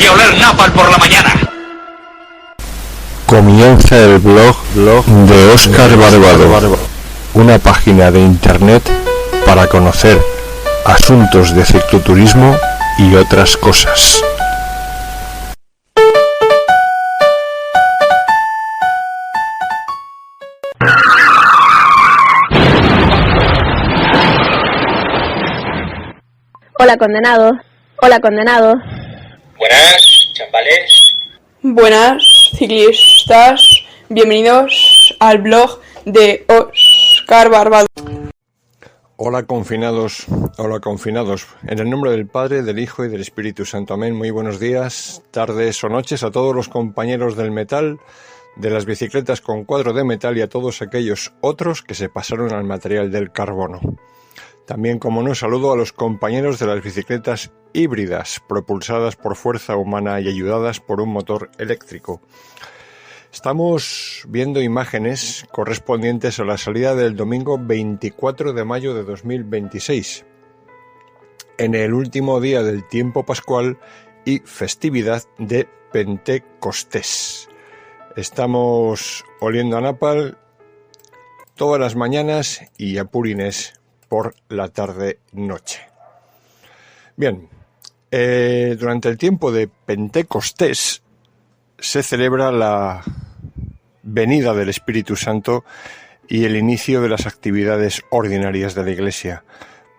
y oler napalm por la mañana. Comienza el blog de Óscar Barbado, una página de internet para conocer asuntos de cicloturismo y otras cosas. Hola condenados, hola condenados. Buenas, chambales. Buenas, ciclistas. Bienvenidos al blog de Óscar Barbado. Hola confinados. En el nombre del Padre, del Hijo y del Espíritu Santo. Amén. Muy buenos días, tardes o noches a todos los compañeros del metal, de las bicicletas con cuadro de metal y a todos aquellos otros que se pasaron al material del carbono. También, como no, saludo a los compañeros de las bicicletas híbridas, propulsadas por fuerza humana y ayudadas por un motor eléctrico. Estamos viendo imágenes correspondientes a la salida del domingo 24 de mayo de 2026, en el último día del tiempo pascual y festividad de Pentecostés. Estamos oliendo a napalm todas las mañanas y a purines por la tarde-noche. Bien, durante el tiempo de Pentecostés se celebra la venida del Espíritu Santo y el inicio de las actividades ordinarias de la Iglesia.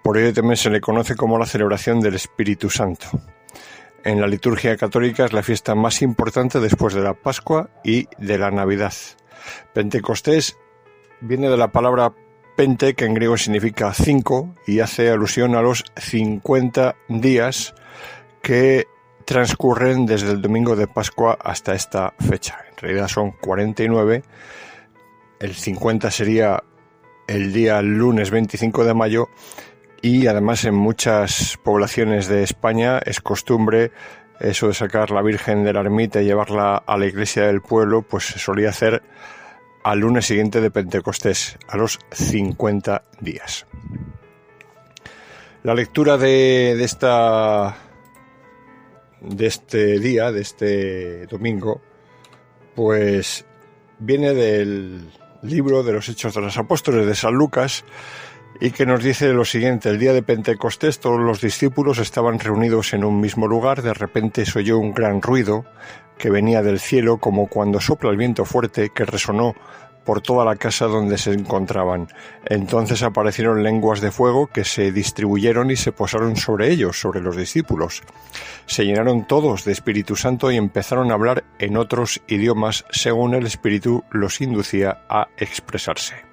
Por ello también se le conoce como la celebración del Espíritu Santo. En la liturgia católica es la fiesta más importante después de la Pascua y de la Navidad. Pentecostés viene de la palabra Pente, que en griego significa 5, y hace alusión a los 50 días que transcurren desde el domingo de Pascua hasta esta fecha. En realidad son 49, el 50 sería el día lunes 25 de mayo, y además en muchas poblaciones de España es costumbre eso de sacar la Virgen de la ermita y llevarla a la iglesia del pueblo, pues se solía hacer al lunes siguiente de Pentecostés, a los 50 días. La lectura de este domingo, pues viene del libro de los Hechos de los Apóstoles de San Lucas, y que nos dice lo siguiente: el día de Pentecostés todos los discípulos estaban reunidos en un mismo lugar. De repente se oyó un gran ruido que venía del cielo, como cuando sopla el viento fuerte, que resonó por toda la casa donde se encontraban. Entonces aparecieron lenguas de fuego que se distribuyeron y se posaron sobre ellos, sobre los discípulos. Se llenaron todos de Espíritu Santo y empezaron a hablar en otros idiomas según el Espíritu los inducía a expresarse.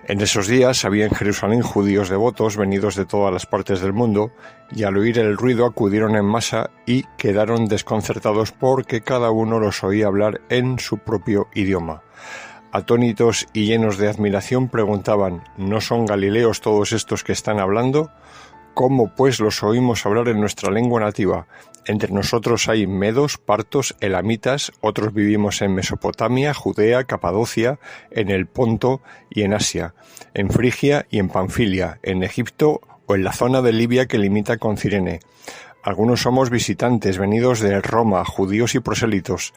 En esos días había en Jerusalén judíos devotos venidos de todas las partes del mundo, y al oír el ruido acudieron en masa y quedaron desconcertados porque cada uno los oía hablar en su propio idioma. Atónitos y llenos de admiración preguntaban: ¿no son galileos todos estos que están hablando? ¿Cómo pues los oímos hablar en nuestra lengua nativa? Entre nosotros hay medos, partos, elamitas, otros vivimos en Mesopotamia, Judea, Capadocia, en el Ponto y en Asia, en Frigia y en Panfilia, en Egipto o en la zona de Libia que limita con Cirene. Algunos somos visitantes venidos de Roma, judíos y prosélitos.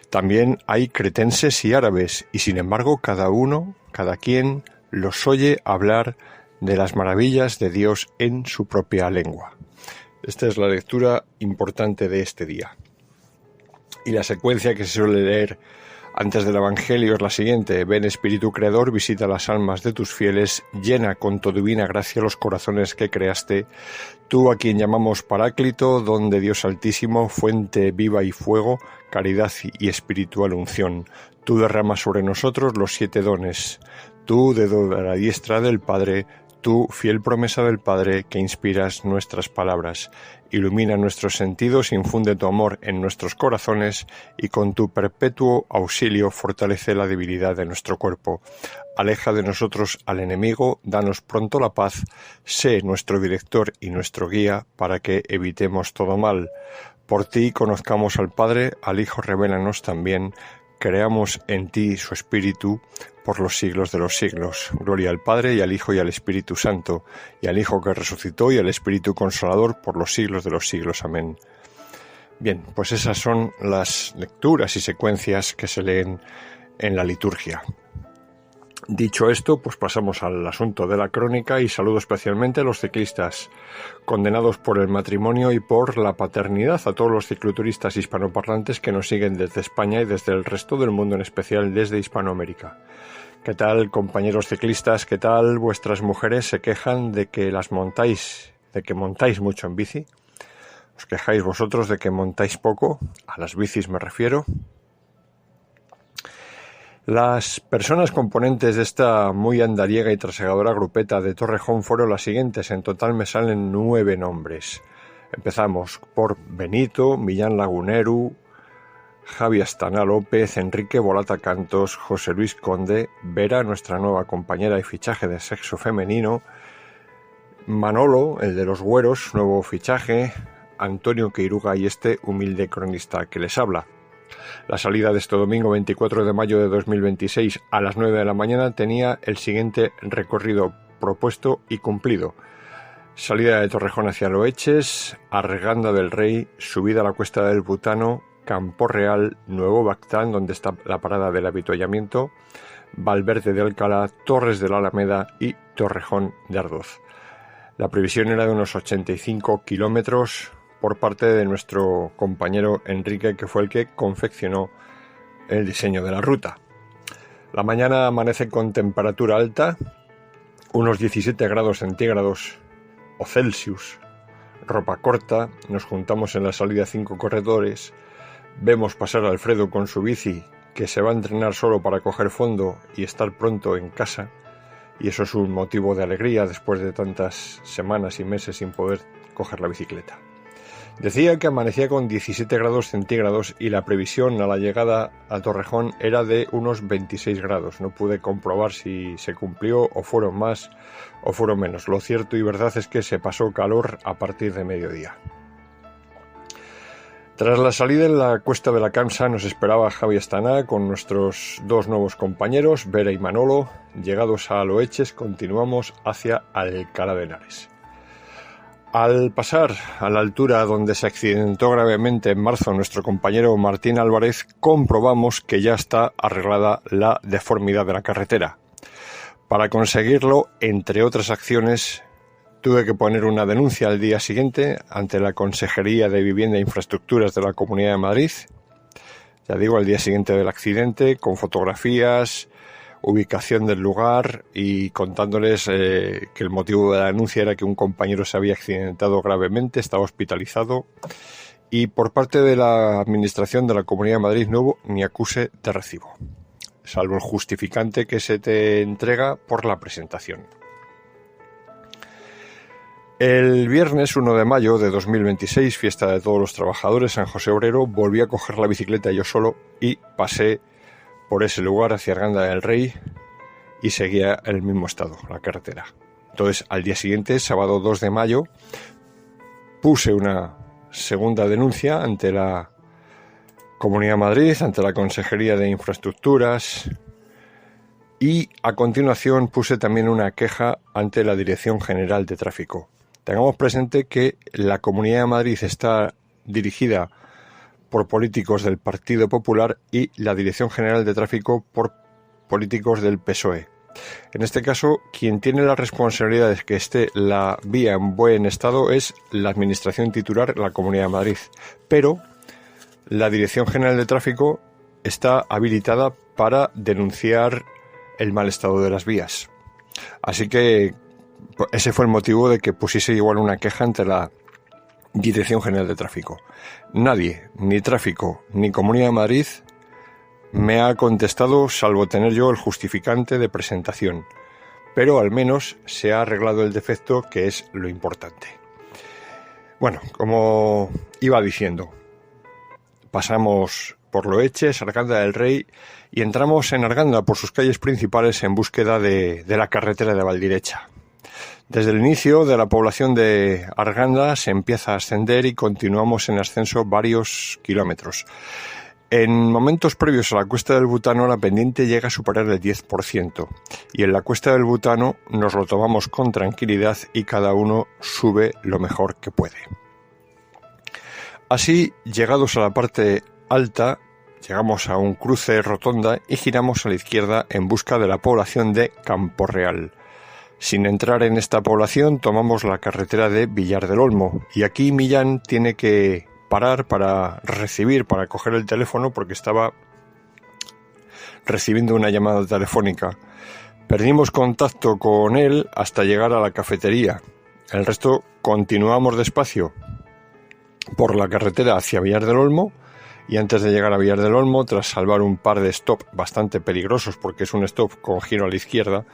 También hay cretenses y árabes, y sin embargo cada quien los oye hablar de las maravillas de Dios en su propia lengua. Esta es la lectura importante de este día. Y la secuencia que se suele leer antes del Evangelio es la siguiente: ven Espíritu Creador, visita las almas de tus fieles, llena con tu divina gracia los corazones que creaste, tú a quien llamamos Paráclito, don de Dios Altísimo, fuente viva y fuego, caridad y espiritual unción. Tú derramas sobre nosotros los 7 dones, tú dedo de la diestra del Padre, tú, fiel promesa del Padre, que inspiras nuestras palabras, ilumina nuestros sentidos, infunde tu amor en nuestros corazones y con tu perpetuo auxilio fortalece la debilidad de nuestro cuerpo. Aleja de nosotros al enemigo, danos pronto la paz, sé nuestro director y nuestro guía para que evitemos todo mal. Por ti conozcamos al Padre, al Hijo revélanos también, creamos en ti su Espíritu por los siglos de los siglos. Gloria al Padre, y al Hijo, y al Espíritu Santo, y al Hijo que resucitó, y al Espíritu Consolador, por los siglos de los siglos. Amén. Bien, pues esas son las lecturas y secuencias que se leen en la liturgia. Dicho esto, pues pasamos al asunto de la crónica y saludo especialmente a los ciclistas condenados por el matrimonio y por la paternidad, a todos los cicloturistas hispanoparlantes que nos siguen desde España y desde el resto del mundo, en especial desde Hispanoamérica. ¿Qué tal, compañeros ciclistas? ¿Qué tal vuestras mujeres se quejan de que montáis mucho en bici? ¿Os quejáis vosotros de que montáis poco? A las bicis me refiero. Las personas componentes de esta muy andariega y trasegadora grupeta de Torrejón fueron las siguientes. En total me salen 9 nombres. Empezamos por Benito, Millán Laguneru, Javi Astana López, Enrique Bolata Cantos, José Luis Conde, Vera, nuestra nueva compañera y fichaje de sexo femenino, Manolo, el de los güeros, nuevo fichaje, Antonio Queiruga y este humilde cronista que les habla. La salida de este domingo 24 de mayo de 2026 a las 9 de la mañana tenía el siguiente recorrido propuesto y cumplido. Salida de Torrejón hacia Loeches, Arganda del Rey, subida a la Cuesta del Butano, Campo Real, Nuevo Bactán, donde está la parada del avituallamiento, Valverde de Alcalá, Torres de la Alameda y Torrejón de Ardoz. La previsión era de unos 85 kilómetros por parte de nuestro compañero Enrique, que fue el que confeccionó el diseño de la ruta. La mañana amanece con temperatura alta, unos 17 grados centígrados o Celsius, ropa corta, nos juntamos en la salida 5 corredores, vemos pasar a Alfredo con su bici, que se va a entrenar solo para coger fondo y estar pronto en casa, y eso es un motivo de alegría después de tantas semanas y meses sin poder coger la bicicleta. Decía que amanecía con 17 grados centígrados y la previsión a la llegada a Torrejón era de unos 26 grados. No pude comprobar si se cumplió o fueron más o fueron menos. Lo cierto y verdad es que se pasó calor a partir de mediodía. Tras la salida en la Cuesta de la Camsa nos esperaba Javi Astana con nuestros 2 nuevos compañeros, Vera y Manolo. Llegados a Loeches continuamos hacia Alcalá de Henares. Al pasar a la altura donde se accidentó gravemente en marzo nuestro compañero Martín Álvarez, comprobamos que ya está arreglada la deformidad de la carretera. Para conseguirlo, entre otras acciones, tuve que poner una denuncia al día siguiente ante la Consejería de Vivienda e Infraestructuras de la Comunidad de Madrid. Ya digo, al día siguiente del accidente, con fotografías, ubicación del lugar y contándoles que el motivo de la denuncia era que un compañero se había accidentado gravemente, estaba hospitalizado y por parte de la Administración de la Comunidad de Madrid no hubo ni acuse de recibo, salvo el justificante que se te entrega por la presentación. El viernes 1 de mayo de 2026, fiesta de todos los trabajadores, San José Obrero, volví a coger la bicicleta yo solo y pasé por ese lugar hacia Arganda del Rey y seguía en el mismo estado, la carretera. Entonces, al día siguiente, sábado 2 de mayo, puse una segunda denuncia ante la Comunidad de Madrid, ante la Consejería de Infraestructuras y a continuación puse también una queja ante la Dirección General de Tráfico. Tengamos presente que la Comunidad de Madrid está dirigida por políticos del Partido Popular y la Dirección General de Tráfico por políticos del PSOE. En este caso, quien tiene la responsabilidad de que esté la vía en buen estado es la Administración titular, la Comunidad de Madrid. Pero la Dirección General de Tráfico está habilitada para denunciar el mal estado de las vías. Así que ese fue el motivo de que pusiese igual una queja ante la Dirección General de Tráfico. Nadie, ni Tráfico, ni Comunidad de Madrid, me ha contestado, salvo tener yo el justificante de presentación. Pero al menos se ha arreglado el defecto, que es lo importante. Bueno, como iba diciendo, pasamos por Loeches, Arganda del Rey, y entramos en Arganda por sus calles principales en búsqueda de la carretera de Valdirecha. Desde el inicio de la población de Arganda se empieza a ascender y continuamos en ascenso varios kilómetros. En momentos previos a la Cuesta del Butano la pendiente llega a superar el 10% y en la Cuesta del Butano nos lo tomamos con tranquilidad y cada uno sube lo mejor que puede. Así, llegados a la parte alta, llegamos a un cruce rotonda y giramos a la izquierda en busca de la población de Campo Real. Sin entrar en esta población, tomamos la carretera de Villar del Olmo, y aquí Millán tiene que parar para coger el teléfono, porque estaba recibiendo una llamada telefónica. Perdimos contacto con él hasta llegar a la cafetería. El resto continuamos despacio por la carretera hacia Villar del Olmo, y antes de llegar a Villar del Olmo, tras salvar un par de stops bastante peligrosos porque es un stop con giro a la izquierda,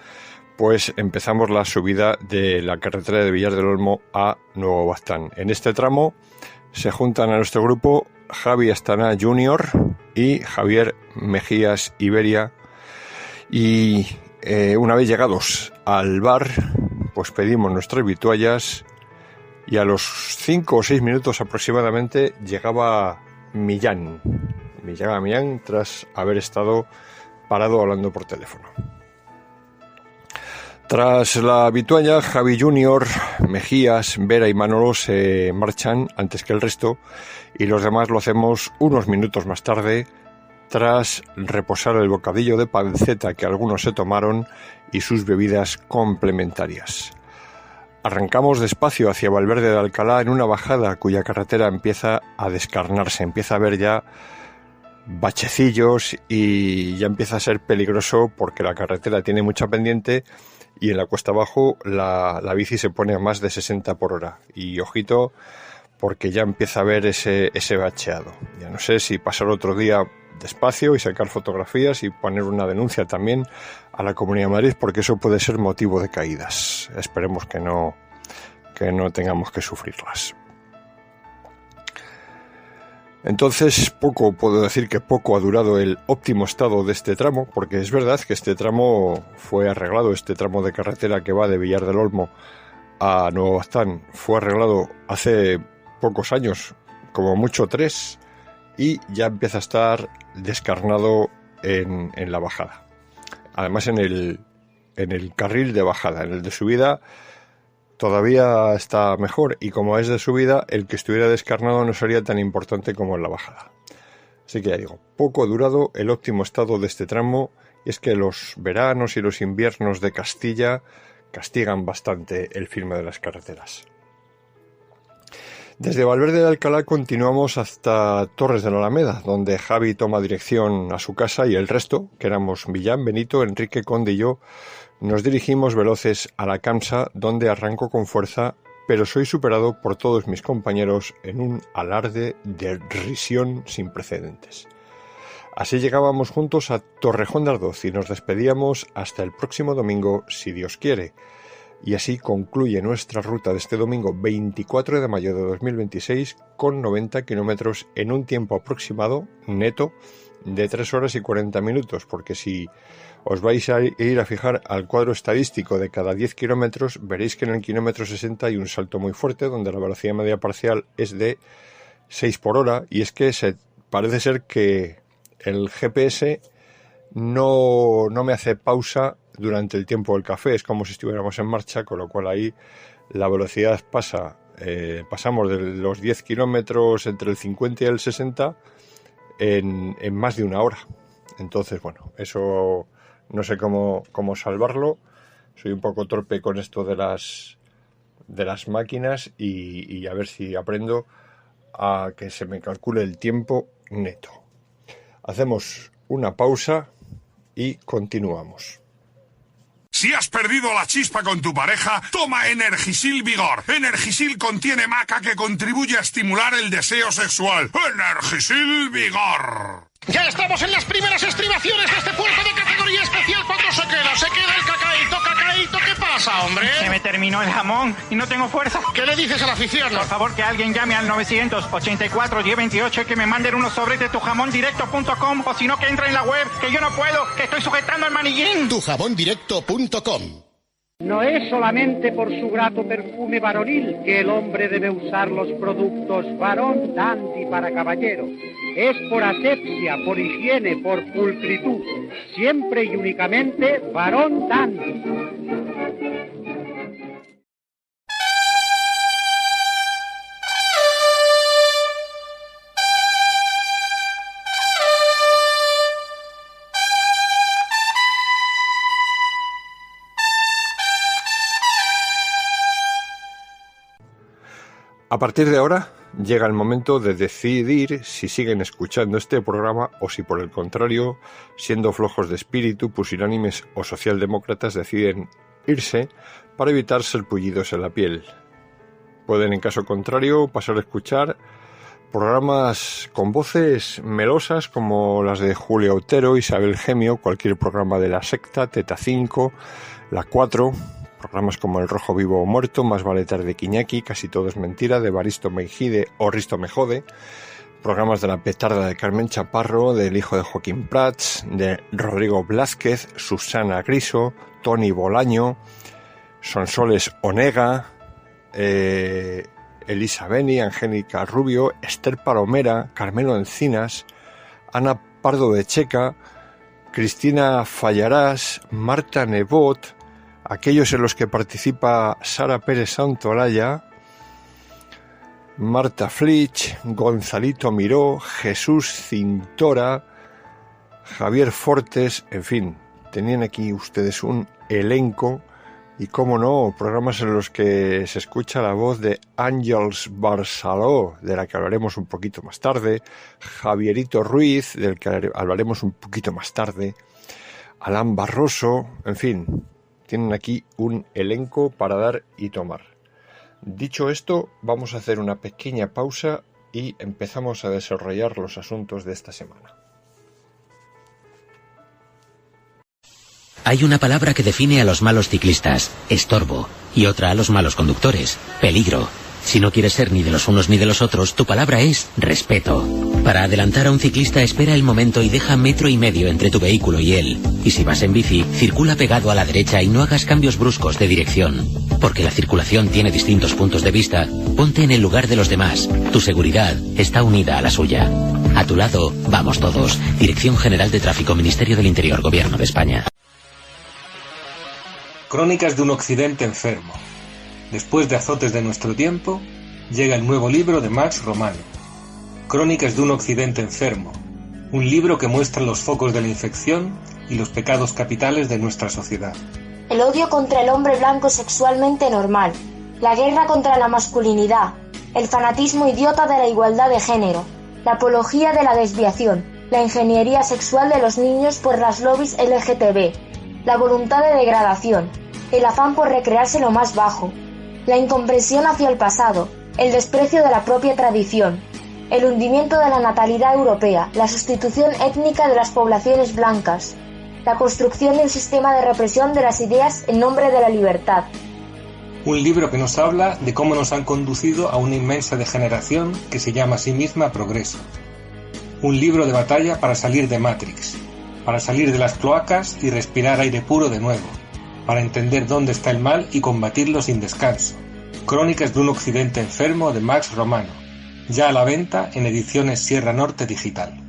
pues empezamos la subida de la carretera de Villar del Olmo a Nuevo Baztán. En este tramo se juntan a nuestro grupo Javi Astana Jr. y Javier Mejías Iberia, y una vez llegados al bar, pues pedimos nuestras vituallas, y a los 5 o 6 minutos aproximadamente llegaba Millán. Llegaba Millán tras haber estado parado hablando por teléfono. Tras la vitualla, Javi Junior, Mejías, Vera y Manolo se marchan antes que el resto, y los demás lo hacemos unos minutos más tarde, tras reposar el bocadillo de panceta que algunos se tomaron y sus bebidas complementarias. Arrancamos despacio hacia Valverde de Alcalá en una bajada cuya carretera empieza a descarnarse, empieza a haber ya bachecillos y ya empieza a ser peligroso porque la carretera tiene mucha pendiente y en la cuesta abajo la bici se pone a más de 60 por hora. Y ojito, porque ya empieza a haber ese bacheado. Ya no sé si pasar otro día despacio y sacar fotografías y poner una denuncia también a la Comunidad de Madrid, porque eso puede ser motivo de caídas. Esperemos que no tengamos que sufrirlas. Entonces, puedo decir que poco ha durado el óptimo estado de este tramo, porque es verdad que este tramo fue arreglado, este tramo de carretera que va de Villar del Olmo a Nuevo Baztán fue arreglado hace pocos años, como mucho 3, y ya empieza a estar descarnado en la bajada. Además en el carril de bajada, en el de subida todavía está mejor, y como es de subida, el que estuviera descarnado no sería tan importante como en la bajada. Así que ya digo, poco ha durado el óptimo estado de este tramo, y es que los veranos y los inviernos de Castilla castigan bastante el firme de las carreteras. Desde Valverde de Alcalá continuamos hasta Torres de la Alameda, donde Javi toma dirección a su casa y el resto, que éramos Millán, Benito, Enrique, Conde y yo, nos dirigimos veloces a la Camsa, donde arranco con fuerza, pero soy superado por todos mis compañeros en un alarde de risión sin precedentes. Así llegábamos juntos a Torrejón de Ardoz y nos despedíamos hasta el próximo domingo, si Dios quiere. Y así concluye nuestra ruta de este domingo 24 de mayo de 2026 con 90 kilómetros en un tiempo aproximado neto de 3 horas y 40 minutos, porque si os vais a ir a fijar al cuadro estadístico de cada 10 kilómetros, veréis que en el kilómetro 60 hay un salto muy fuerte donde la velocidad media parcial es de 6 por hora, y es que parece ser que el GPS no me hace pausa durante el tiempo del café, es como si estuviéramos en marcha, con lo cual ahí la velocidad pasamos de los 10 kilómetros entre el 50 y el 60 en más de una hora. Entonces, bueno, eso no sé cómo salvarlo. Soy un poco torpe con esto de las máquinas y a ver si aprendo a que se me calcule el tiempo neto. Hacemos una pausa y continuamos. Si has perdido la chispa con tu pareja, toma Energisil Vigor. Energisil contiene maca que contribuye a estimular el deseo sexual. Energisil Vigor. Ya estamos en las primeras estribaciones de este puerto de categoría especial. ¿Cuánto se queda el cacaíto? ¿Qué pasa, hombre? Se me terminó el jamón y no tengo fuerza. ¿Qué le dices a la afición? Por favor, que alguien llame al 984-1028 y que me manden unos sobres de tujamóndirecto.com, o si no, que entre en la web, que yo no puedo, que estoy sujetando el manillín. Tujamóndirecto.com. No es solamente por su grato perfume varonil que el hombre debe usar los productos Varón Dandy para caballero. Es por asepsia, por higiene, por pulcritud. Siempre y únicamente Varón Dandy. A partir de ahora llega el momento de decidir si siguen escuchando este programa o si por el contrario, siendo flojos de espíritu, pusilánimes o socialdemócratas, deciden irse para evitar ser pullidos en la piel. Pueden, en caso contrario, pasar a escuchar programas con voces melosas como las de Julio Otero, Isabel Gemio, cualquier programa de La Secta, Teta 5, La 4, programas como El Rojo Vivo o Muerto, Más vale tarde que Iñaki, Casi todo es mentira, de Baristo Meijide o Risto Mejode, programas de La Petarda de Carmen Chaparro, del hijo de Joaquín Prats, de Rodrigo Blázquez, Susana Griso, Tony Bolaño, Sonsoles Onega, Elisa Beni, Angélica Rubio, Esther Palomera, Carmelo Encinas, Ana Pardo de Checa, Cristina Fallarás, Marta Nebot, aquellos en los que participa Sara Pérez Santolaya, Marta Flitch, Gonzalito Miró, Jesús Cintora, Javier Fortes, en fin, tenían aquí ustedes un elenco y, cómo no, programas en los que se escucha la voz de Àngels Barceló, de la que hablaremos un poquito más tarde, Javierito Ruiz, del que hablaremos un poquito más tarde, Alan Barroso, en fin, tienen aquí un elenco para dar y tomar. Dicho esto, vamos a hacer una pequeña pausa y empezamos a desarrollar los asuntos de esta semana. Hay una palabra que define a los malos ciclistas, estorbo, y otra a los malos conductores, peligro. Si no quieres ser ni de los unos ni de los otros, tu palabra es respeto. Para adelantar a un ciclista, espera el momento y deja 1,5 metros entre tu vehículo y él. Y si vas en bici, circula pegado a la derecha y no hagas cambios bruscos de dirección. Porque la circulación tiene distintos puntos de vista, ponte en el lugar de los demás. Tu seguridad está unida a la suya. A tu lado, vamos todos. Dirección General de Tráfico, Ministerio del Interior, Gobierno de España. Crónicas de un occidente enfermo. Después de Azotes de nuestro tiempo, llega el nuevo libro de Max Romano. Crónicas de un occidente enfermo. Un libro que muestra los focos de la infección y los pecados capitales de nuestra sociedad. El odio contra el hombre blanco sexualmente normal. La guerra contra la masculinidad. El fanatismo idiota de la igualdad de género. La apología de la desviación. La ingeniería sexual de los niños por las lobbies LGTB. La voluntad de degradación. El afán por recrearse lo más bajo. La incomprensión hacia el pasado, el desprecio de la propia tradición, el hundimiento de la natalidad europea, la sustitución étnica de las poblaciones blancas, la construcción de un sistema de represión de las ideas en nombre de la libertad. Un libro que nos habla de cómo nos han conducido a una inmensa degeneración que se llama a sí misma progreso. Un libro de batalla para salir de Matrix, para salir de las cloacas y respirar aire puro de nuevo, para entender dónde está el mal y combatirlo sin descanso. Crónicas de un occidente enfermo de Max Romano, ya a la venta en Ediciones Sierra Norte Digital.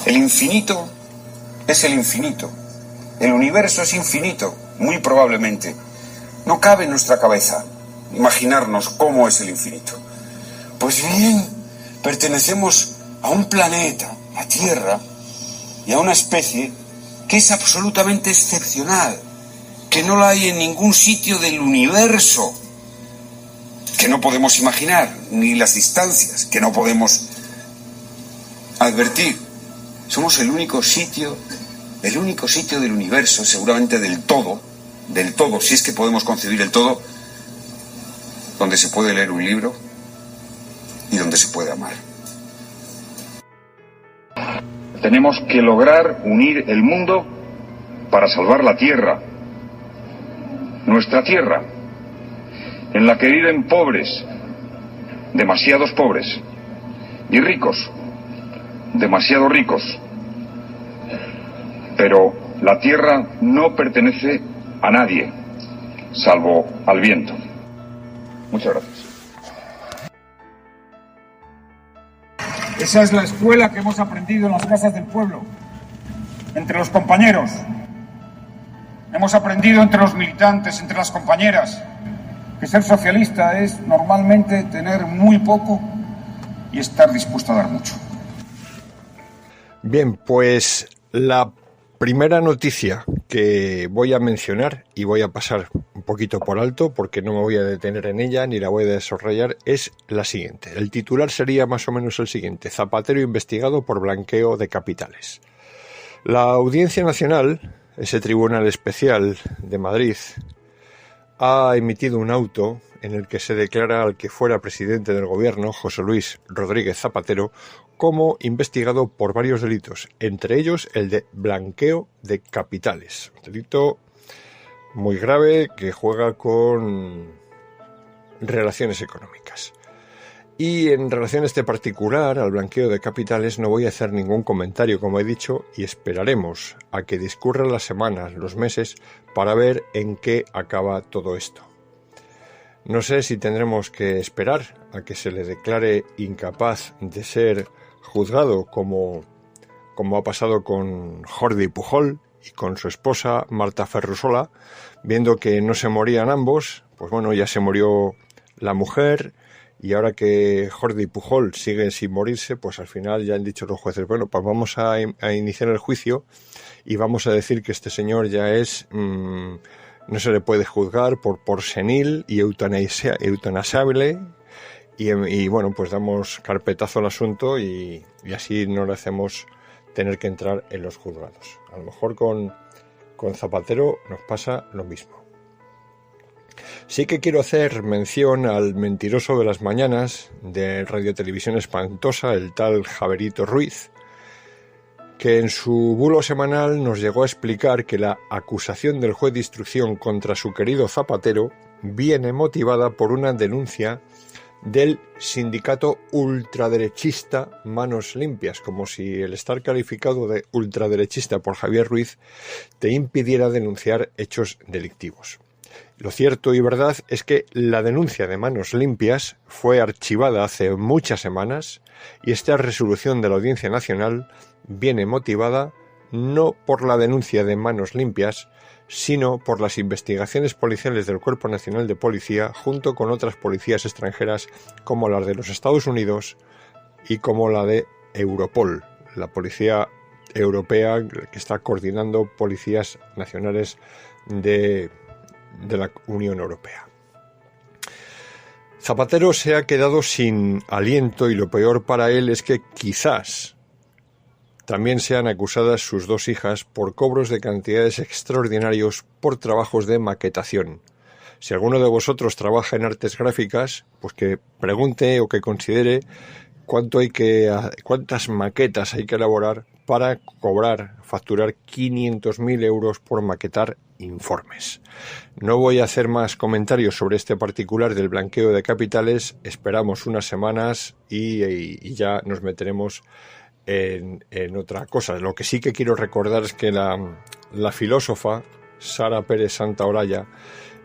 El infinito es el infinito. El universo es infinito, muy probablemente. No cabe en nuestra cabeza imaginarnos cómo es el infinito. Pues bien, pertenecemos a un planeta, la Tierra, y a una especie que es absolutamente excepcional, que no la hay en ningún sitio del universo, que no podemos imaginar, ni las distancias, que no podemos advertir. Somos el único sitio del universo, seguramente del todo, si es que podemos concebir el todo, donde se puede leer un libro y donde se puede amar. Tenemos que lograr unir el mundo para salvar la tierra, nuestra tierra, en la que viven pobres, demasiados pobres, y ricos, demasiado ricos. Pero la tierra no pertenece a nadie, salvo al viento. Muchas gracias. Esa es la escuela que hemos aprendido en las casas del pueblo, entre los compañeros. Hemos aprendido entre los militantes, entre las compañeras, que ser socialista es normalmente tener muy poco y estar dispuesto a dar mucho. Bien, pues la primera noticia que voy a mencionar y voy a pasar un poquito por alto porque no me voy a detener en ella ni la voy a desarrollar es la siguiente. El titular sería más o menos el siguiente: Zapatero investigado por blanqueo de capitales. La Audiencia Nacional, ese tribunal especial de Madrid, ha emitido un auto en el que se declara al que fuera presidente del gobierno, José Luis Rodríguez Zapatero, como investigado por varios delitos, entre ellos el de blanqueo de capitales. Un delito muy grave que juega con relaciones económicas. Y en relación a este particular, al blanqueo de capitales, no voy a hacer ningún comentario, como he dicho, y esperaremos a que discurran las semanas, los meses, para ver en qué acaba todo esto. No sé si tendremos que esperar a que se le declare incapaz de ser juzgado, como ha pasado con Jordi Pujol y con su esposa Marta Ferrusola, viendo que no se morían ambos, pues bueno, ya se murió la mujer. Y ahora que Jordi Pujol sigue sin morirse, pues al final ya han dicho los jueces, bueno, pues vamos a iniciar el juicio y vamos a decir que este señor ya es, no se le puede juzgar por senil y eutanasiable. Y bueno, pues damos carpetazo al asunto y así no le hacemos tener que entrar en los juzgados. A lo mejor con Zapatero nos pasa lo mismo. Sí que quiero hacer mención al mentiroso de las mañanas de Radio Televisión Espantosa, el tal Javerito Ruiz, que en su bulo semanal nos llegó a explicar que la acusación del juez de instrucción contra su querido Zapatero viene motivada por una denuncia del sindicato ultraderechista Manos Limpias, como si el estar calificado de ultraderechista por Javier Ruiz te impidiera denunciar hechos delictivos. Lo cierto y verdad es que la denuncia de Manos Limpias fue archivada hace muchas semanas y esta resolución de la Audiencia Nacional viene motivada no por la denuncia de Manos Limpias, sino por las investigaciones policiales del Cuerpo Nacional de Policía junto con otras policías extranjeras como las de los Estados Unidos y como la de Europol, la policía europea que está coordinando policías nacionales de la Unión Europea. Zapatero se ha quedado sin aliento y lo peor para él es que quizás también sean acusadas sus dos hijas por cobros de cantidades extraordinarios por trabajos de maquetación. Si alguno de vosotros trabaja en artes gráficas, pues que pregunte o que considere cuántas maquetas hay que elaborar para facturar 500.000 euros por maquetar informes. No voy a hacer más comentarios sobre este particular del blanqueo de capitales. Esperamos unas semanas y ya nos meteremos en otra cosa. Lo que sí que quiero recordar es que la filósofa Sara Pérez Santaolalla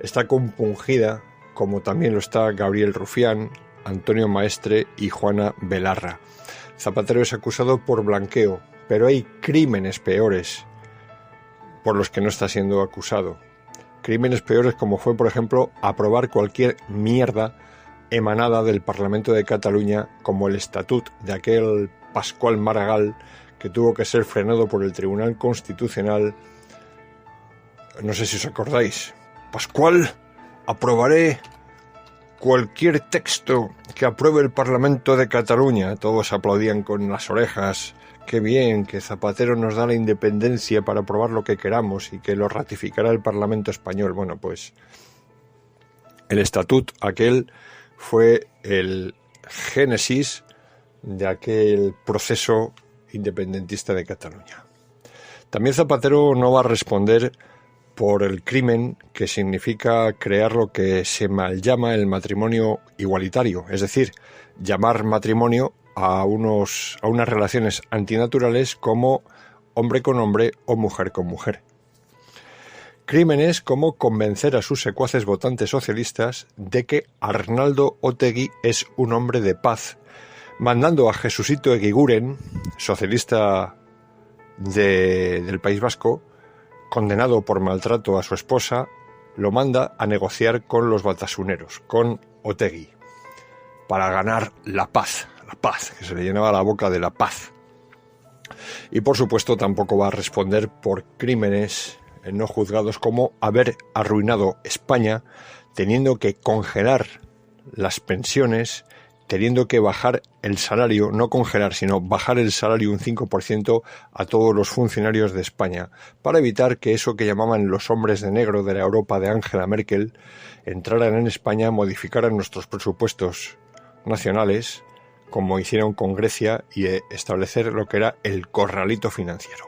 está compungida, como también lo está Gabriel Rufián, Antonio Maestre y Juana Belarra. Zapatero es acusado por blanqueo, pero hay crímenes peores por los que no está siendo acusado. Crímenes peores como fue, por ejemplo, aprobar cualquier mierda emanada del Parlamento de Cataluña, como el estatut de aquel Pascual Maragall que tuvo que ser frenado por el Tribunal Constitucional. No sé si os acordáis. Pascual, aprobaré cualquier texto que apruebe el Parlamento de Cataluña. Todos aplaudían con las orejas. Qué bien, que Zapatero nos da la independencia para aprobar lo que queramos y que lo ratificará el Parlamento español. Bueno, pues el estatut aquel fue el génesis de aquel proceso independentista de Cataluña. También Zapatero no va a responder por el crimen que significa crear lo que se mal llama el matrimonio igualitario, es decir, llamar matrimonio a unas relaciones antinaturales como hombre con hombre o mujer con mujer. Crímenes como convencer a sus secuaces votantes socialistas de que Arnaldo Otegi es un hombre de paz, mandando a Jesucito Eguiguren, socialista del País Vasco, condenado por maltrato a su esposa, lo manda a negociar con los batasuneros, con Otegi, para ganar la paz, que se le llenaba la boca de la paz. Y por supuesto tampoco va a responder por crímenes no juzgados como haber arruinado España, teniendo que congelar las pensiones, teniendo que bajar el salario, no congelar, sino bajar el salario un 5% a todos los funcionarios de España, para evitar que eso que llamaban los hombres de negro de la Europa de Angela Merkel entraran en España, modificaran nuestros presupuestos nacionales, como hicieron con Grecia, y establecer lo que era el corralito financiero.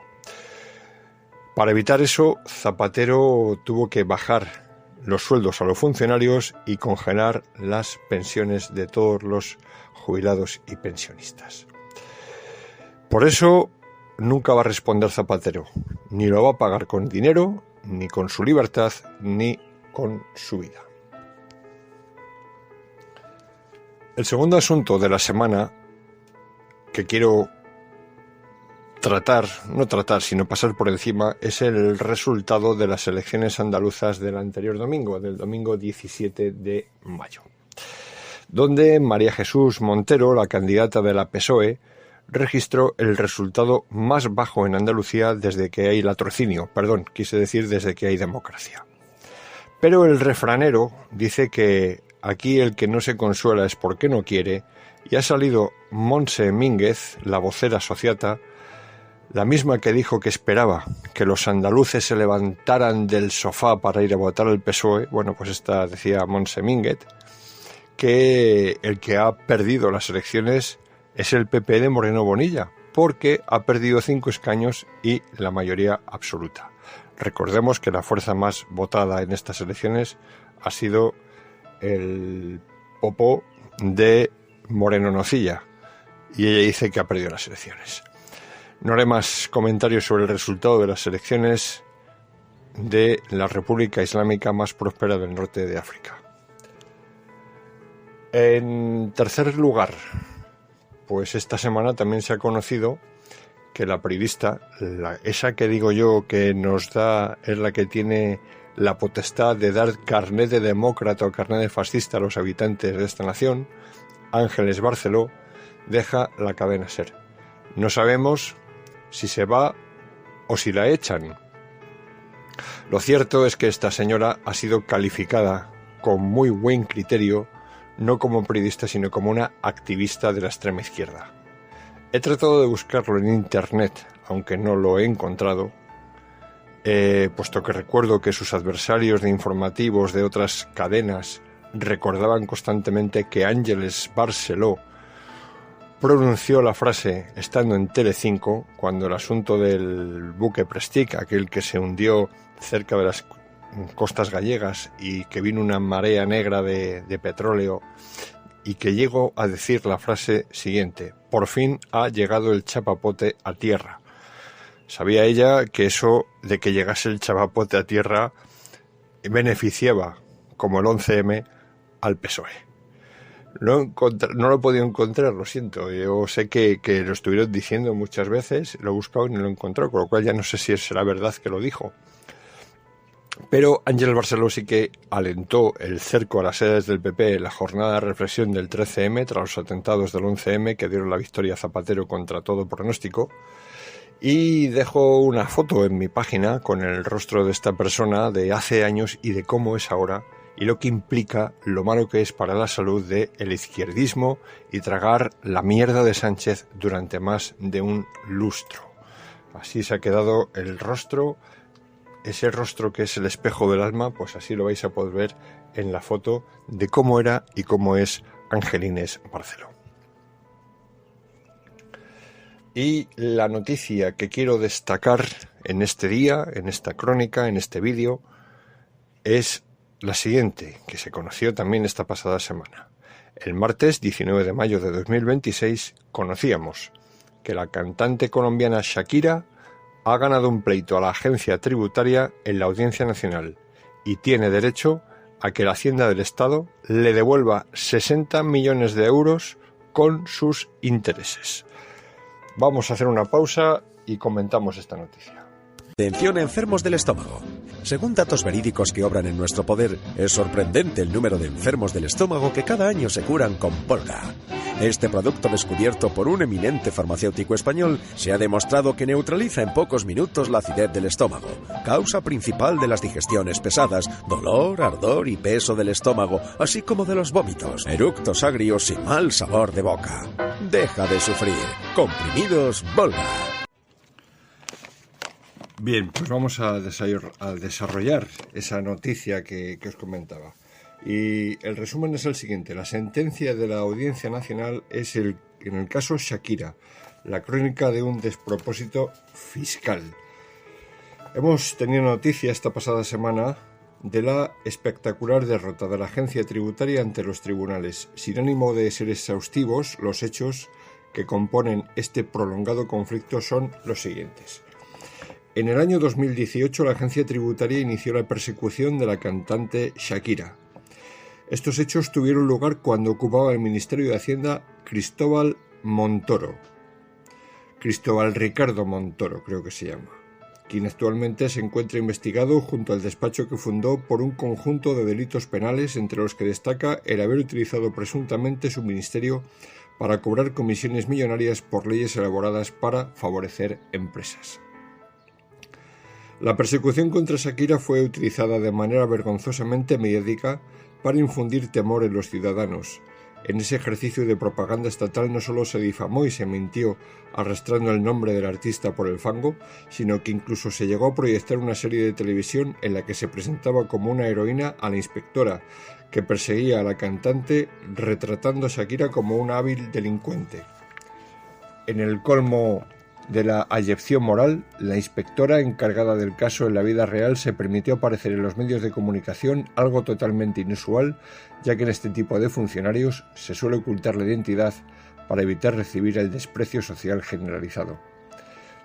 Para evitar eso, Zapatero tuvo que bajar los sueldos a los funcionarios y congelar las pensiones de todos los jubilados y pensionistas. Por eso nunca va a responder Zapatero, ni lo va a pagar con dinero, ni con su libertad, ni con su vida. El segundo asunto de la semana que quiero sino pasar por encima, es el resultado de las elecciones andaluzas del anterior domingo, del domingo 17 de mayo, donde María Jesús Montero, la candidata de la PSOE, registró el resultado más bajo en Andalucía desde que hay desde que hay democracia. Pero el refranero dice que aquí el que no se consuela es porque no quiere, y ha salido Montse Mínguez, la vocera sociata, la misma que dijo que esperaba que los andaluces se levantaran del sofá para ir a votar al PSOE. Bueno, pues esta decía Montse Mínguez, que el que ha perdido las elecciones es el PP de Moreno Bonilla, porque ha perdido 5 escaños y la mayoría absoluta. Recordemos que la fuerza más votada en estas elecciones ha sido el Popó de Moreno Nocilla, y ella dice que ha perdido las elecciones. No haré más comentarios sobre el resultado de las elecciones de la República Islámica más próspera del norte de África. En tercer lugar, pues esta semana también se ha conocido que la periodista, esa que digo yo que nos da, es la que tiene la potestad de dar carnet de demócrata o carnet de fascista a los habitantes de esta nación, Ángeles Barceló, deja la cadena SER. No sabemos si se va o si la echan. Lo cierto es que esta señora ha sido calificada con muy buen criterio, no como periodista, sino como una activista de la extrema izquierda. He tratado de buscarlo en internet, aunque no lo he encontrado, puesto que recuerdo que sus adversarios de informativos de otras cadenas recordaban constantemente que Ángeles Barceló pronunció la frase estando en Telecinco cuando el asunto del buque Prestige, aquel que se hundió cerca de las costas gallegas y que vino una marea negra de petróleo, y que llegó a decir la frase siguiente: por fin ha llegado el chapapote a tierra. Sabía ella que eso de que llegase el chapapote a tierra beneficiaba, como el 11M, al PSOE. No lo he podido encontrar, lo siento. Yo sé que lo estuvieron diciendo muchas veces, lo he buscado y no lo he encontrado, con lo cual ya no sé si será verdad que lo dijo. Pero Ángeles Barceló sí que alentó el cerco a las sedes del PP en la jornada de reflexión del 13M tras los atentados del 11M que dieron la victoria a Zapatero contra todo pronóstico. Y dejo una foto en mi página con el rostro de esta persona de hace años y de cómo es ahora, y lo que implica lo malo que es para la salud del izquierdismo y tragar la mierda de Sánchez durante más de un lustro. Así se ha quedado el rostro, ese rostro que es el espejo del alma, pues así lo vais a poder ver en la foto de cómo era y cómo es Ángeles Barceló. Y la noticia que quiero destacar en este día, en esta crónica, en este vídeo, es la siguiente, que se conoció también esta pasada semana. El martes 19 de mayo de 2026 conocíamos que la cantante colombiana Shakira ha ganado un pleito a la agencia tributaria en la Audiencia Nacional y tiene derecho a que la Hacienda del Estado le devuelva 60 millones de euros con sus intereses. Vamos a hacer una pausa y comentamos esta noticia. Atención enfermos del estómago. Según datos verídicos que obran en nuestro poder, es sorprendente el número de enfermos del estómago que cada año se curan con Polga. Este producto descubierto por un eminente farmacéutico español se ha demostrado que neutraliza en pocos minutos la acidez del estómago, causa principal de las digestiones pesadas, dolor, ardor y peso del estómago, así como de los vómitos, eructos agrios y mal sabor de boca. Deja de sufrir. Comprimidos Polga. Bien, pues vamos a desarrollar esa noticia que os comentaba. Y el resumen es el siguiente. La sentencia de la Audiencia Nacional es en el caso Shakira, la crónica de un despropósito fiscal. Hemos tenido noticia esta pasada semana de la espectacular derrota de la agencia tributaria ante los tribunales. Sin ánimo de ser exhaustivos, los hechos que componen este prolongado conflicto son los siguientes. En el año 2018, la agencia tributaria inició la persecución de la cantante Shakira. Estos hechos tuvieron lugar cuando ocupaba el Ministerio de Hacienda Cristóbal Ricardo Montoro, creo que se llama, quien actualmente se encuentra investigado junto al despacho que fundó por un conjunto de delitos penales, entre los que destaca el haber utilizado presuntamente su ministerio para cobrar comisiones millonarias por leyes elaboradas para favorecer empresas. La persecución contra Shakira fue utilizada de manera vergonzosamente mediática para infundir temor en los ciudadanos. En ese ejercicio de propaganda estatal no solo se difamó y se mintió arrastrando el nombre del artista por el fango, sino que incluso se llegó a proyectar una serie de televisión en la que se presentaba como una heroína a la inspectora, que perseguía a la cantante retratando a Shakira como una hábil delincuente. En el colmo de la abyección moral, la inspectora encargada del caso en la vida real se permitió aparecer en los medios de comunicación, algo totalmente inusual, ya que en este tipo de funcionarios se suele ocultar la identidad para evitar recibir el desprecio social generalizado.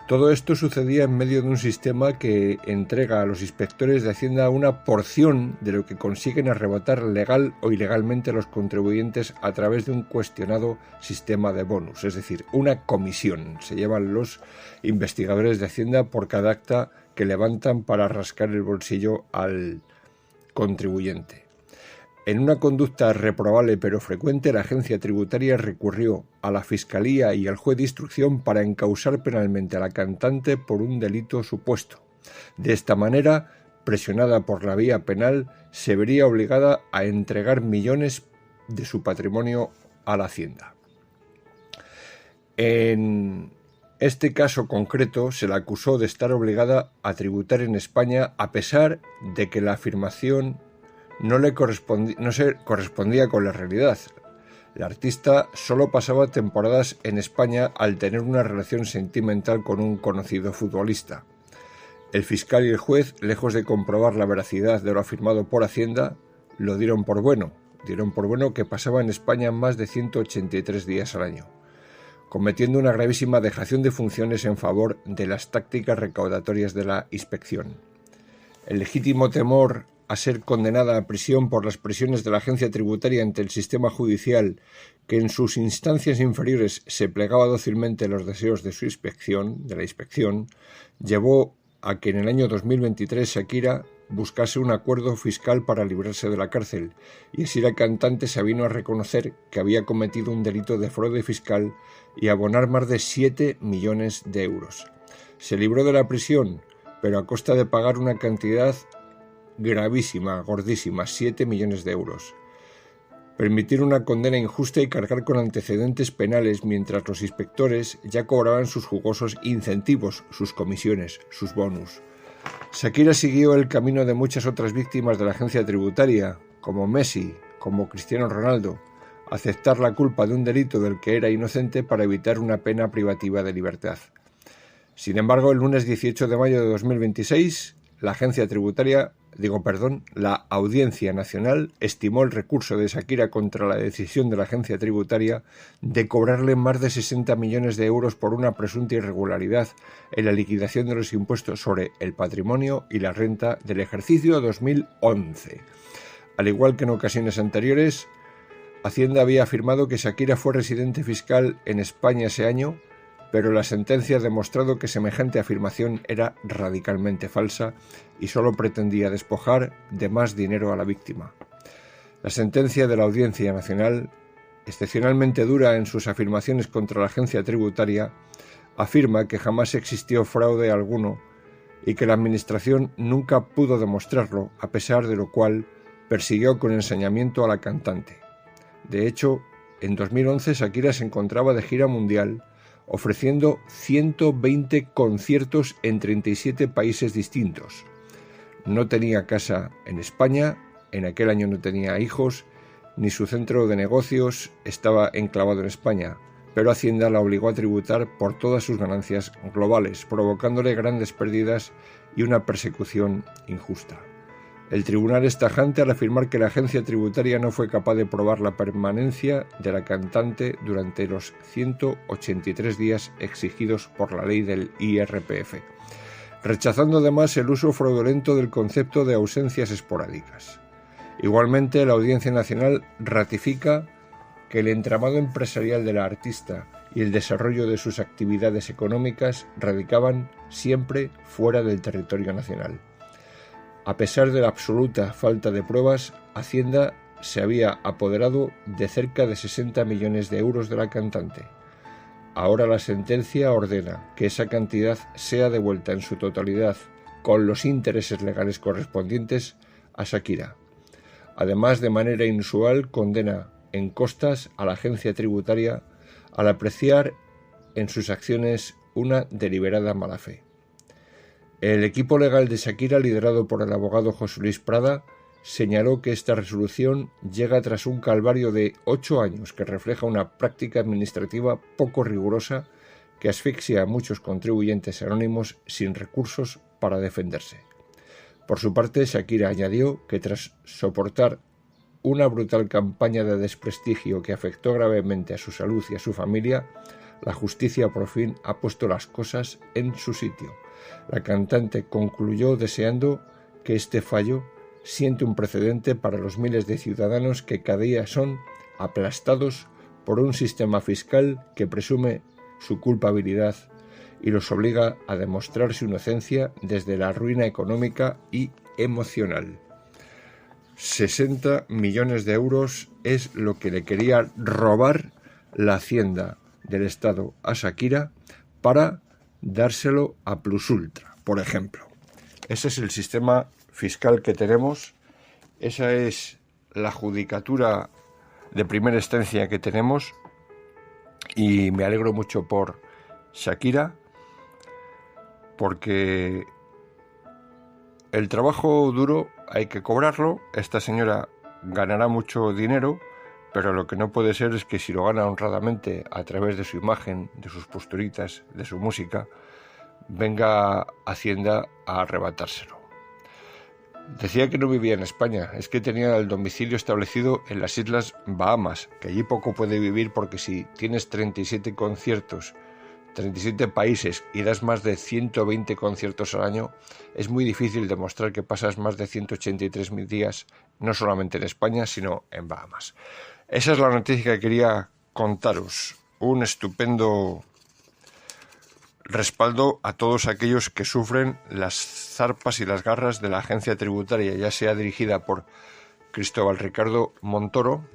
Todo esto sucedía en medio de un sistema que entrega a los inspectores de Hacienda una porción de lo que consiguen arrebatar legal o ilegalmente a los contribuyentes a través de un cuestionado sistema de bonus, es decir, una comisión. Se llevan los investigadores de Hacienda por cada acta que levantan para rascar el bolsillo al contribuyente. En una conducta reprobable pero frecuente, la agencia tributaria recurrió a la Fiscalía y al juez de instrucción para encausar penalmente a la cantante por un delito supuesto. De esta manera, presionada por la vía penal, se vería obligada a entregar millones de su patrimonio a la Hacienda. En este caso concreto se la acusó de estar obligada a tributar en España a pesar de que la afirmación no se correspondía con la realidad. La artista solo pasaba temporadas en España al tener una relación sentimental con un conocido futbolista. El fiscal y el juez, lejos de comprobar la veracidad de lo afirmado por Hacienda, lo dieron por bueno que pasaba en España más de 183 días al año, cometiendo una gravísima dejación de funciones en favor de las tácticas recaudatorias de la inspección. El legítimo temor a ser condenada a prisión por las presiones de la agencia tributaria ante el sistema judicial, que en sus instancias inferiores se plegaba dócilmente a los deseos de la inspección, llevó a que en el año 2023 Shakira buscase un acuerdo fiscal para librarse de la cárcel, y así la cantante se avino a reconocer que había cometido un delito de fraude fiscal y abonar más de 7 millones de euros. Se libró de la prisión, pero a costa de pagar una cantidad gravísima, gordísima, 7 millones de euros. Permitir una condena injusta y cargar con antecedentes penales mientras los inspectores ya cobraban sus jugosos incentivos, sus comisiones, sus bonus. Shakira siguió el camino de muchas otras víctimas de la agencia tributaria, como Messi, como Cristiano Ronaldo, aceptar la culpa de un delito del que era inocente para evitar una pena privativa de libertad. Sin embargo, el lunes 18 de mayo de 2026, la Audiencia Nacional estimó el recurso de Shakira contra la decisión de la agencia tributaria de cobrarle más de 60 millones de euros por una presunta irregularidad en la liquidación de los impuestos sobre el patrimonio y la renta del ejercicio 2011. Al igual que en ocasiones anteriores, Hacienda había afirmado que Shakira fue residente fiscal en España ese año, pero la sentencia ha demostrado que semejante afirmación era radicalmente falsa y solo pretendía despojar de más dinero a la víctima. La sentencia de la Audiencia Nacional, excepcionalmente dura en sus afirmaciones contra la agencia tributaria, afirma que jamás existió fraude alguno y que la Administración nunca pudo demostrarlo, a pesar de lo cual persiguió con ensañamiento a la cantante. De hecho, en 2011 Shakira se encontraba de gira mundial, ofreciendo 120 conciertos en 37 países distintos. No tenía casa en España, en aquel año no tenía hijos, ni su centro de negocios estaba enclavado en España, pero Hacienda la obligó a tributar por todas sus ganancias globales, provocándole grandes pérdidas y una persecución injusta. El tribunal es tajante al afirmar que la agencia tributaria no fue capaz de probar la permanencia de la cantante durante los 183 días exigidos por la ley del IRPF, rechazando además el uso fraudulento del concepto de ausencias esporádicas. Igualmente, la Audiencia Nacional ratifica que el entramado empresarial de la artista y el desarrollo de sus actividades económicas radicaban siempre fuera del territorio nacional. A pesar de la absoluta falta de pruebas, Hacienda se había apoderado de cerca de 60 millones de euros de la cantante. Ahora la sentencia ordena que esa cantidad sea devuelta en su totalidad, con los intereses legales correspondientes, a Shakira. Además, de manera inusual, condena en costas a la agencia tributaria al apreciar en sus acciones una deliberada mala fe. El equipo legal de Shakira, liderado por el abogado José Luis Prada, señaló que esta resolución llega tras un calvario de 8 años que refleja una práctica administrativa poco rigurosa que asfixia a muchos contribuyentes anónimos sin recursos para defenderse. Por su parte, Shakira añadió que tras soportar una brutal campaña de desprestigio que afectó gravemente a su salud y a su familia, la justicia por fin ha puesto las cosas en su sitio. La cantante concluyó deseando que este fallo siente un precedente para los miles de ciudadanos que cada día son aplastados por un sistema fiscal que presume su culpabilidad y los obliga a demostrar su inocencia desde la ruina económica y emocional. 60 millones de euros es lo que le quería robar la Hacienda del Estado a Shakira para dárselo a Plus Ultra, por ejemplo. Ese es el sistema fiscal que tenemos, esa es la judicatura de primera instancia que tenemos y me alegro mucho por Shakira porque el trabajo duro hay que cobrarlo. Esta señora ganará mucho dinero, pero lo que no puede ser es que si lo gana honradamente a través de su imagen, de sus posturitas, de su música, venga Hacienda a arrebatárselo. Decía que no vivía en España, es que tenía el domicilio establecido en las Islas Bahamas, que allí poco puede vivir porque si tienes 37 conciertos, 37 países y das más de 120 conciertos al año, es muy difícil demostrar que pasas más de 183.000 días, no solamente en España, sino en Bahamas. Esa es la noticia que quería contaros. Un estupendo respaldo a todos aquellos que sufren las zarpas y las garras de la agencia tributaria, ya sea dirigida por Cristóbal Ricardo Montoro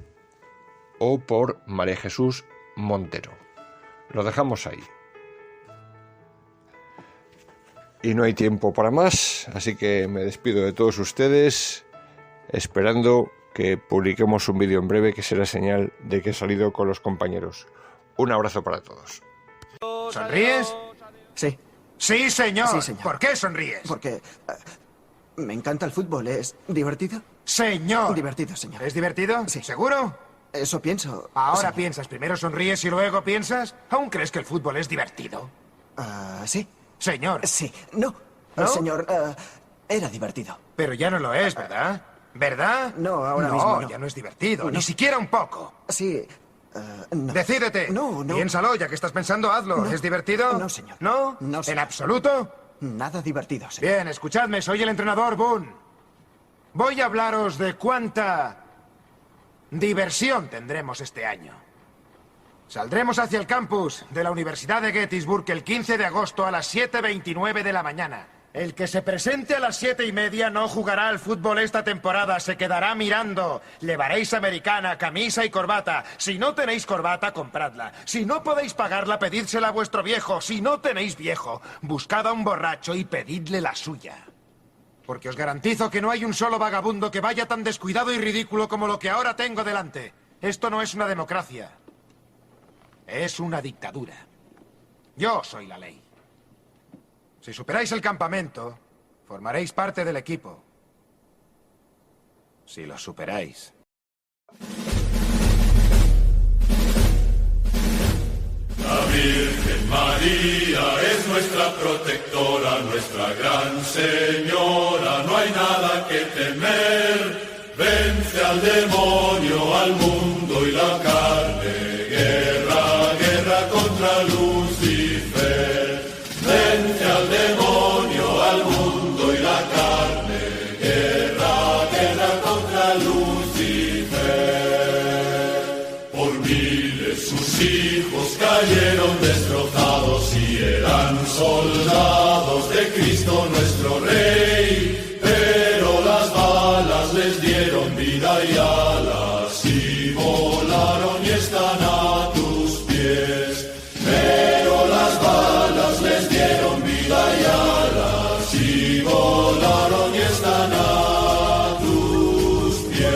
o por María Jesús Montero. Lo dejamos ahí. Y no hay tiempo para más, así que me despido de todos ustedes, esperando que publiquemos un vídeo en breve que será señal de que he salido con los compañeros. Un abrazo para todos. ¿Sonríes? Sí. Sí, señor. Sí, señor. ¿Por qué sonríes? Porque me encanta el fútbol. ¿Es divertido? Señor. Divertido, señor. ¿Es divertido? Sí. ¿Seguro? Eso pienso. Ahora señor. piensas, primero sonríes y luego piensas. ¿Aún crees que el fútbol es divertido? Sí. Señor. Sí. No. ¿No? Señor, era divertido. Pero ya no lo es, ¿verdad? ¿Verdad? No, ahora mismo no. Ya no es divertido, No. ni siquiera un poco. Sí. No. Decídete. No. Piénsalo, ya que estás pensando, hazlo. No. ¿Es divertido? No, señor. ¿No? No, señor. ¿En absoluto? Nada divertido, señor. Bien, escuchadme, soy el entrenador Boone. Voy a hablaros de cuánta Diversión tendremos este año. Saldremos hacia el campus de la Universidad de Gettysburg el 15 de agosto a las 7:29 de la mañana. El que se presente a las 7:30 no jugará al fútbol esta temporada, se quedará mirando. Llevaréis americana, camisa y corbata. Si no tenéis corbata, compradla. Si no podéis pagarla, pedídsela a vuestro viejo. Si no tenéis viejo, buscad a un borracho y pedidle la suya. Porque os garantizo que no hay un solo vagabundo que vaya tan descuidado y ridículo como lo que ahora tengo delante. Esto no es una democracia. Es una dictadura. Yo soy la ley. Si superáis el campamento, formaréis parte del equipo. Si lo superáis. La Virgen María es nuestra protectora, nuestra gran señora, no hay nada que temer. Vence al demonio, al mundo y la carne. Guerra, guerra contra Lucifer. Vence al demonio, al mundo y la carne. Guerra, guerra contra Lucifer. Por miles sus hijos cayeron destrozados y eran soldados de Cristo nuestro Rey. Pero las balas les dieron vida y alas y volaron y están a tus pies. Pero las balas les dieron vida y alas y volaron y están a tus pies.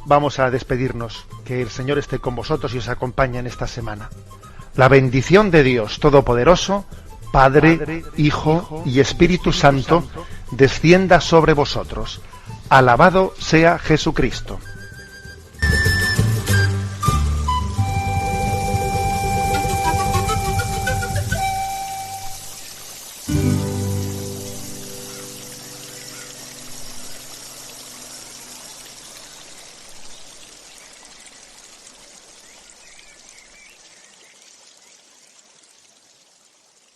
vamos a despedirnos. Que el Señor esté con vosotros y os acompañe en esta semana. La bendición de Dios Todopoderoso, Padre, Hijo y Espíritu Santo, descienda sobre vosotros. Alabado sea Jesucristo.